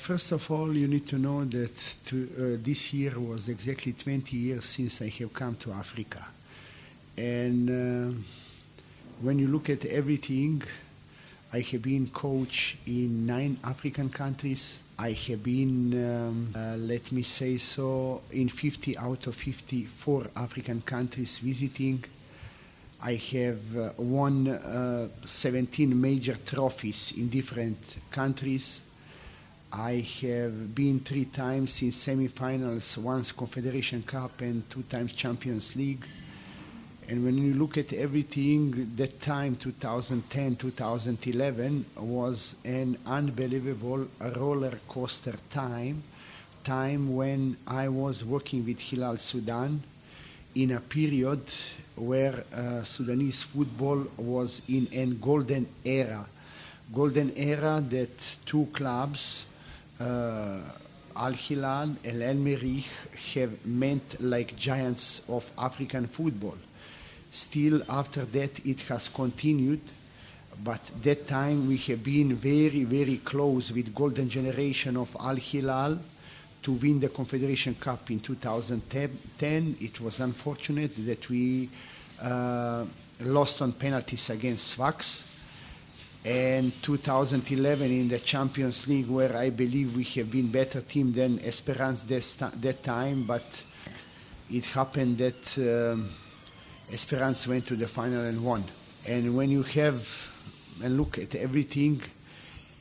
First of all, you need to know that this year was exactly 20 years since I have come to Africa. And when you look at everything, I have been coach in 9 African countries. I have been, let me say so, in 50 out of 54 African countries visiting. I have won 17 major trophies in different countries. I have been 3 times in semifinals, once Confederation Cup and 2 times Champions League. And when you look at everything, that time, 2010, 2011, was an unbelievable roller coaster time when I was working with Hilal Sudan in a period where Sudanese football was in a golden era that 2 clubs, Al Hilal and Al Marikh, have meant like giants of African football. Still, after that, it has continued, but that time we have been very, very close with golden generation of Al Hilal to win the Confederation Cup in 2010. It was unfortunate that we lost on penalties against Sfax. And 2011 in the Champions League, where I believe we have been better team than Esperance that time, but it happened that Esperance went to the final and won. And when you have and look at everything,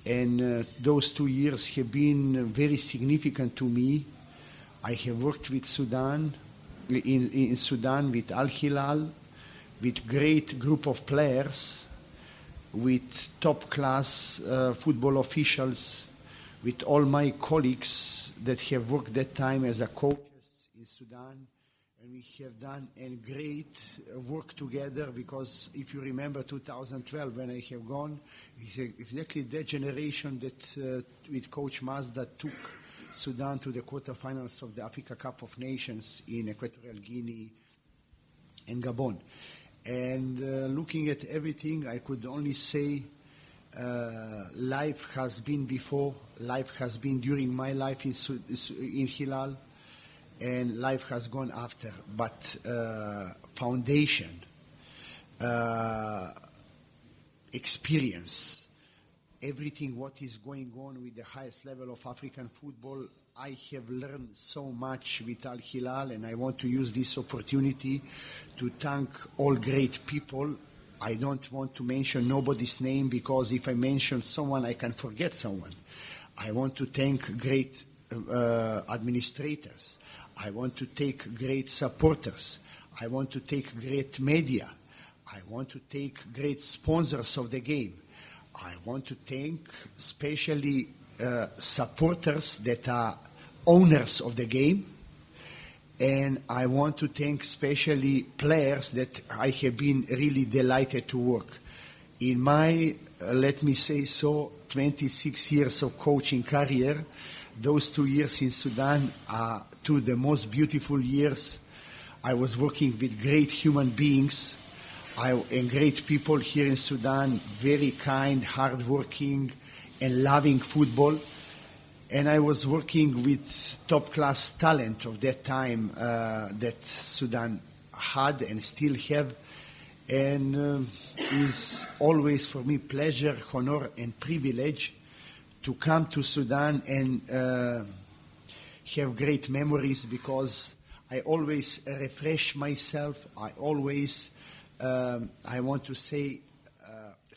and those 2 years have been very significant to me. I have worked with Sudan, in Sudan with Al Hilal, with great group of players, with top-class football officials, with all my colleagues that have worked that time as a coaches in Sudan. And we have done a great work together, because if you remember 2012 when I have gone, it's exactly that generation that with Coach Mazda took Sudan to the quarterfinals of the Africa Cup of Nations in Equatorial Guinea and Gabon. And looking at everything, I could only say life has been before, life has been during my life in Hilal, and life has gone after. But foundation, experience, everything what is going on with the highest level of African football, I have learned so much with Al Hilal, and I want to use this opportunity to thank all great people. I don't want to mention nobody's name, because if I mention someone, I can forget someone. I want to thank great administrators. I want to thank great supporters. I want to thank great media. I want to thank great sponsors of the game. I want to thank especially supporters that are owners of the game. And I want to thank especially players that I have been really delighted to work. In my, let me say so, 26 years of coaching career, those 2 years in Sudan are 2 of the most beautiful years. I was working with great human beings and great people here in Sudan, very kind, hardworking, and loving football. And I was working with top-class talent of that time that Sudan had and still have. And it's always for me pleasure, honor, and privilege to come to Sudan and have great memories, because I always refresh myself. I always, I want to say,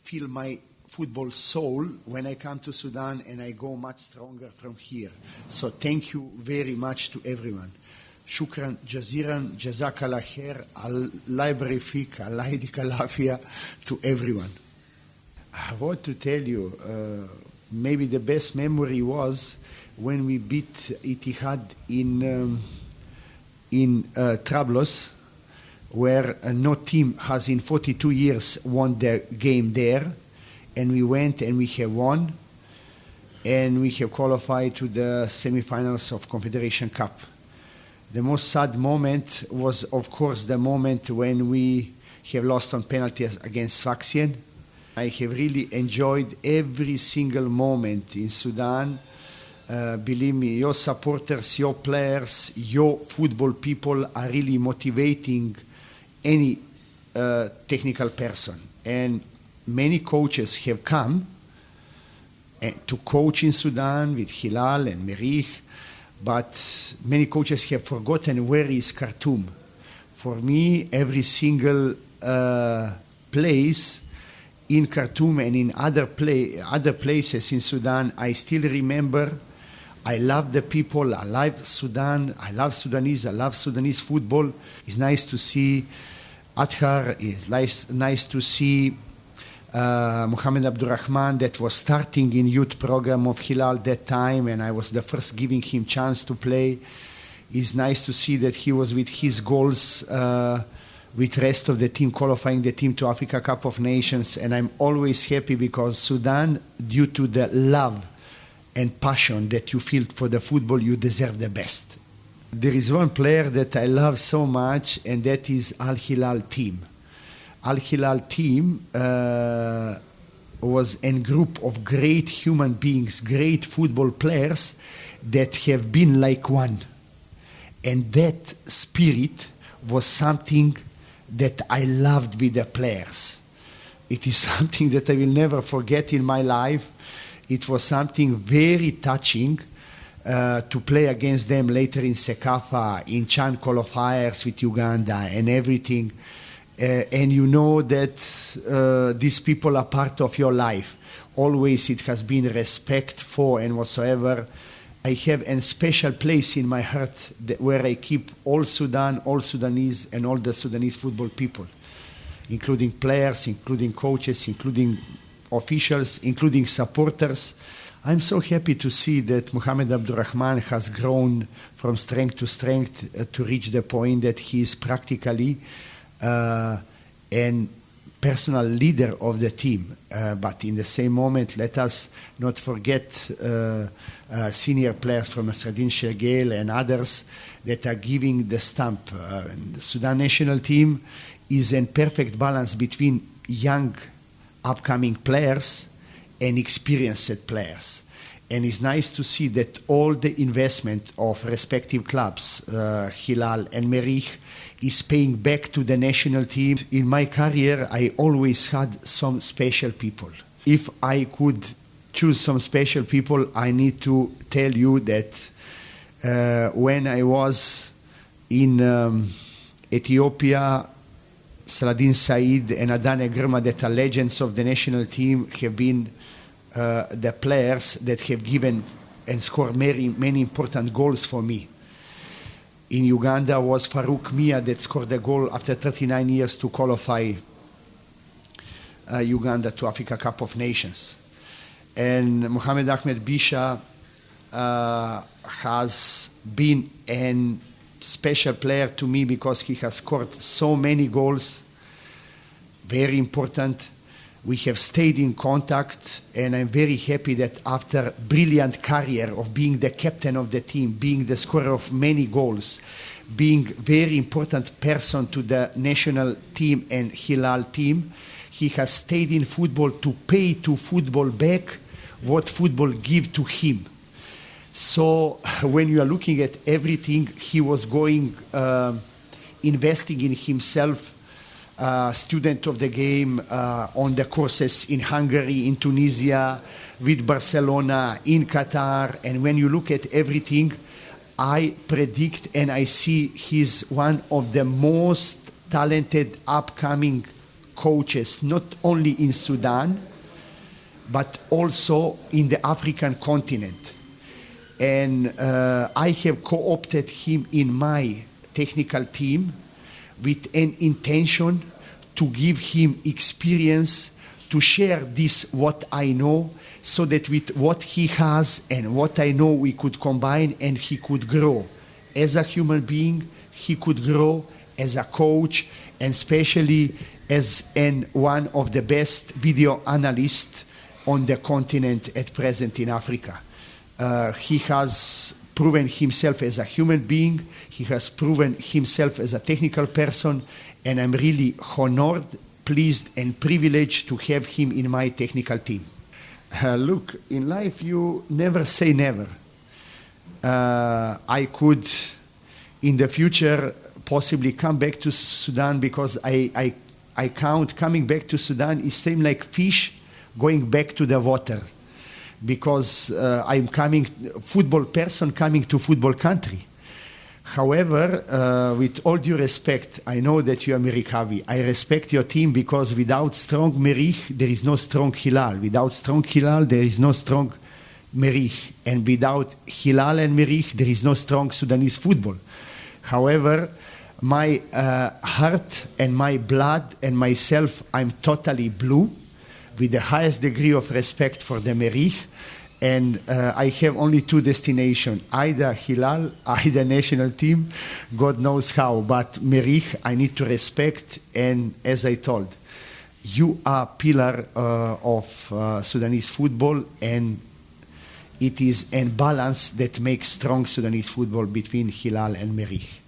feel my football soul when I come to Sudan, and I go much stronger from here. So thank you very much to everyone. Shukran jaziran, jazakallah khair, Allah yabarik fik, Allah yahdika al-afia to everyone. I want to tell you, maybe the best memory was when we beat Ittihad in Trablos, where no team has in 42 years won the game there. And we went and we have won, and we have qualified to the semifinals of Confederation Cup. The most sad moment was, of course, the moment when we have lost on penalties against Sfaxien. I have really enjoyed every single moment in Sudan Believe me, your supporters, your players, your football people are really motivating any technical person. And many coaches have come to coach in Sudan with Hilal and Marikh, but many coaches have forgotten where is Khartoum. For me, every single place in Khartoum and in other places in Sudan, I still remember. I love the people, I love Sudan, I love Sudanese, I love Sudanese football. It's nice to see Athar, it's nice to see Mohammed Abdurrahman that was starting in youth program of Hilal that time, and I was the first giving him chance to play. It's nice to see that he was with his goals, with rest of the team, qualifying the team to Africa Cup of Nations, and I'm always happy because Sudan, due to the love and passion that you feel for the football, you deserve the best. There is one player that I love so much, and that is Al Hilal team. Al Hilal team was a group of great human beings, great football players that have been like one. And that spirit was something that I loved with the players. It is something that I will never forget in my life. It was something very touching to play against them later in Sekafa, in Chan qualifiers with Uganda and everything. And you know that these people are part of your life. Always it has been respect for and whatsoever. I have a special place in my heart where I keep all Sudan, all Sudanese, and all the Sudanese football people, including players, including coaches, including officials, including supporters. I'm so happy to see that Mohammed Abdurrahman has grown from strength to strength to reach the point that he is practically an personal leader of the team. But in the same moment, let us not forget senior players from Nasreddin Shergel and others that are giving the stamp. The Sudan national team is in perfect balance between young upcoming players and experienced players. And it's nice to see that all the investment of respective clubs, Hilal and Marikh, is paying back to the national team. In my career, I always had some special people. If I could choose some special people, I need to tell you that when I was in Ethiopia, Saladin Said and Adane Grma, that are legends of the national team, have been the players that have given and scored many important goals for me. In Uganda was Farouk Mia that scored a goal after 39 years to qualify Uganda to Africa Cup of Nations. And Mohamed Ahmed Bisha has been a special player to me because he has scored so many goals, very important. We have stayed in contact, and I'm very happy that after a brilliant career of being the captain of the team, being the scorer of many goals, being very important person to the national team and Hilal team, he has stayed in football to pay to football back what football give to him. So when you are looking at everything, he was going, investing in himself, student of the game on the courses in Hungary, in Tunisia, with Barcelona, in Qatar. And when you look at everything, I predict and I see he's one of the most talented upcoming coaches, not only in Sudan, but also in the African continent. And I have co-opted him in my technical team with an intention to give him experience, to share this, what I know, so that with what he has and what I know we could combine and he could grow as a human being, he could grow as a coach, and especially as one of the best video analysts on the continent at present in Africa. He has proven himself as a human being, he has proven himself as a technical person, and I'm really honored, pleased, and privileged to have him in my technical team. Look, in life you never say never. I could, in the future, possibly come back to Sudan, because I count coming back to Sudan is same like fish going back to the water, because I'm coming, football person coming to football country. However, with all due respect, I know that you are Merikhavi. I respect your team, because without strong Merikh, there is no strong Hilal. Without strong Hilal, there is no strong Merikh. And without Hilal and Merikh, there is no strong Sudanese football. However, my heart and my blood and myself, I'm totally blue, with the highest degree of respect for the Merikh. And I have only two destinations, either Hilal, either national team, God knows how. But Merikh, I need to respect. And as I told, you are pillar of Sudanese football, and it is a balance that makes strong Sudanese football between Hilal and Merikh.